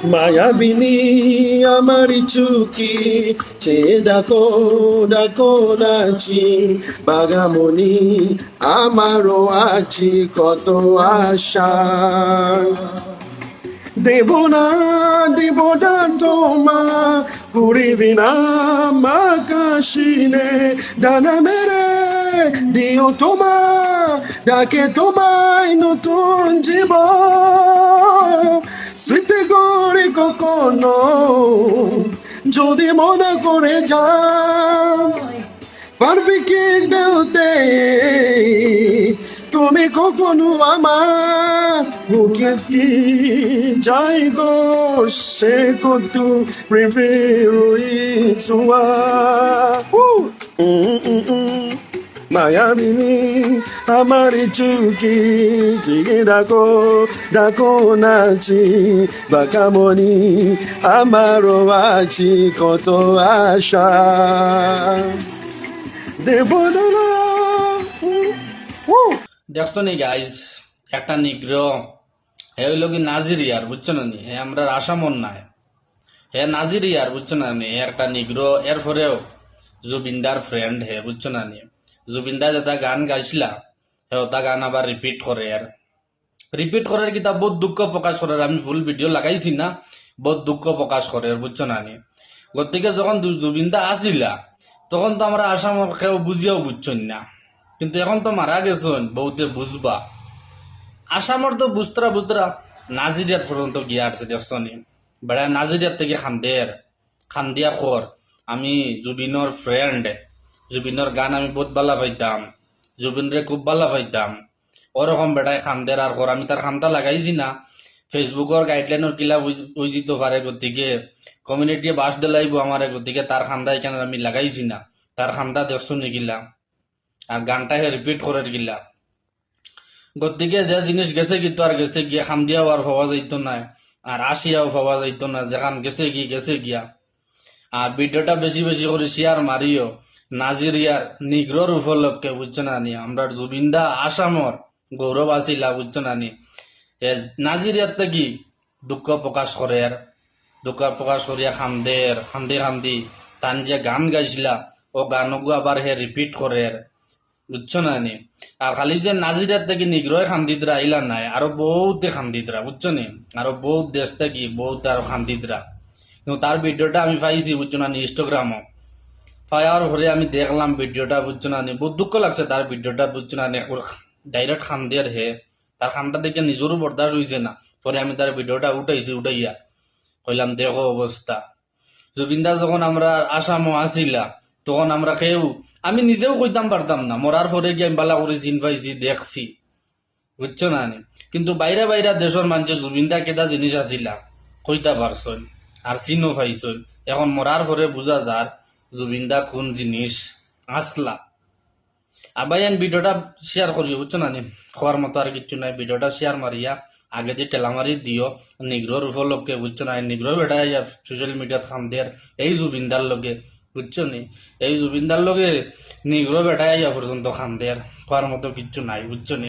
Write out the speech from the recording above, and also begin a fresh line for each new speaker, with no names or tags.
মায়াবিনী আমার চুকি চেয়ে ডাকো ডাকো নাচি বাগামণি আমারও আছি কত আশা দেব না দেব না তোমা পুরিবি না আকাশিনে ডানা মেরে দিও তোমা ডাকে তোমায় নতুন জীবন স্মৃতি করে কখনো যদি মনে করে যাও পারবি কি দেওতে তুমি কখনো আমার বুকে কি যাই গো সে কত প্রেমের ছোঁয়া মায়াবিনী আমার চুকি জিগে ডাকো ডাকো নাচি বাকামণি আমারও আছি কত আশা দেব না।
দেখছো নি গাইজ একটা নিগ্রহ হে হইল কি নাজিরিয়ার বুঝছো না নি হে আমরা আসামন নাই হে নাজিরিয়ার বুঝছো না নি হে একটা নিগ্রহ এরপরেও জুবিনদার ফ্রেন্ড হে বুঝছো না নি জুবিনদা যেটা গান গাইছিলা হে ওটা গান আবার রিপিট করে রিপিট করার কিতা বহুত দুঃখ প্রকাশ করে আমি ফুল ভিডিও লাগাইছি না বহুত দুঃখ প্রকাশ করে বুঝছো না নি গতিকে যখন জুবিনদা আসিলা তখন তো আমরা আসামের কেউ বুঝিয়াও বুঝছেন না কিন্তু এখন তো মারা গেছেন বহুতে বুঝবা আসামের তো বুঝতরা বুঝতরা নাজিরিয়াত পর্যন্ত গিয়ে আসছে দেখছনি বেড়া নাজিরিয়াত থেকে খান্দিয়া খর আমি জুবিনর ফ্রেন্ড জুবিনর গান আমি বহুত ভালো পাইতাম জুবিনরে খুব ভালো পাইতাম ওরকম বেড়ায় খান্দের আর খর আমি তার খান্তা লাগাইছি না ফেসবুকের গাইডলাইনের কিলা ওই দিতে পারে গতিকে কমিউনিটি বাস দিলাইব আমার গতিকে তার খান্দা এখানে আমি লাগাইছি না তার খান্দা দেখছো নিগিলা আর গানটা রিপিট করে গিলা গতিকে যে জিনিস গেছে কিন্তু আর গেছে গিয়া খান্দিয়াও আর পাওয়া যাইত না আর আসিয়াও পাওয়া যাইত না যেখান গেছে গিয়া আর ভিডিওটা বেশি বেশি করে শেয়ার মারিও নাজিরিয়ার নিগ্রর উপলক্ষে বুঝছো না নি আমরা জুবিনদা আসামর গৌরব আসিলা বুঝছো না নি নাজিরিয়ার থেকে দুঃখ প্রকাশ করে দুঃখ প্রকাশ করিয়া খান্দি তান যে গান গাইছিলা ও গানগু আবার হে রিপিট করে বুঝছো না নি আর খালি যে নাজিরার থেকে নিগ্রহ খান্দিদরা ইলা নাই আরো বহুতে খান্দিদরা বুঝছো নি আরো বহুত দেশ থেকে বহুত আরো খান্দিদরা কিন্তু তার ভিডিওটা আমি পাইছি বুঝছো না নি ইনস্টাগ্রামও পাওয়ার পরে আমি দেখলাম ভিডিওটা বুঝছো না নি বহুত দুঃখ লাগছে তার ভিডিওটা বুঝছো না নি ডাইরেক্ট খান্দিয়ার হে তার খানটা দেখে নিজেরও বরদাস্ত হয়েছে না পরে আমি তার ভিডিওটা উঠাইয়া কইলাম দেখো অবস্থা জুবিনদা যখন আমরা আসামও আসিলা তখন আমরা কেউ আমি নিজেও কইতাম পারতাম না মরার পরে গিয়ে আমি বালা করে চিন পাইছি দেখছি বুঝছো না নি কিন্তু বাইরে বাইরে দেশের মানুষের জুবিনদা কেটা জিনিস আসিলা কইতা পারছন আর চিনও পাইছন এখন মরার পরে বুঝা যার জুবিনদা কোন জিনিস আসলা আবার ভিডিওটা শেয়ার করিও বুঝছো না নি খাওয়ার মতো আর কিছু নাই ভিডিওটা শেয়ার মারিয়া আগে যে টেলামারি দিও নিগ্রহর উপলক্ষে বুঝছো না নিগ্রহ বেটা সোশ্যাল মিডিয়াত খান্দের এই জুবিনদার লগে বুঝছো নি এই জুবিনদার লগে নিগ্রহ বেটা পর্যন্ত খান্দের খাওয়ার মতো কিচ্ছু নাই বুঝছো নি।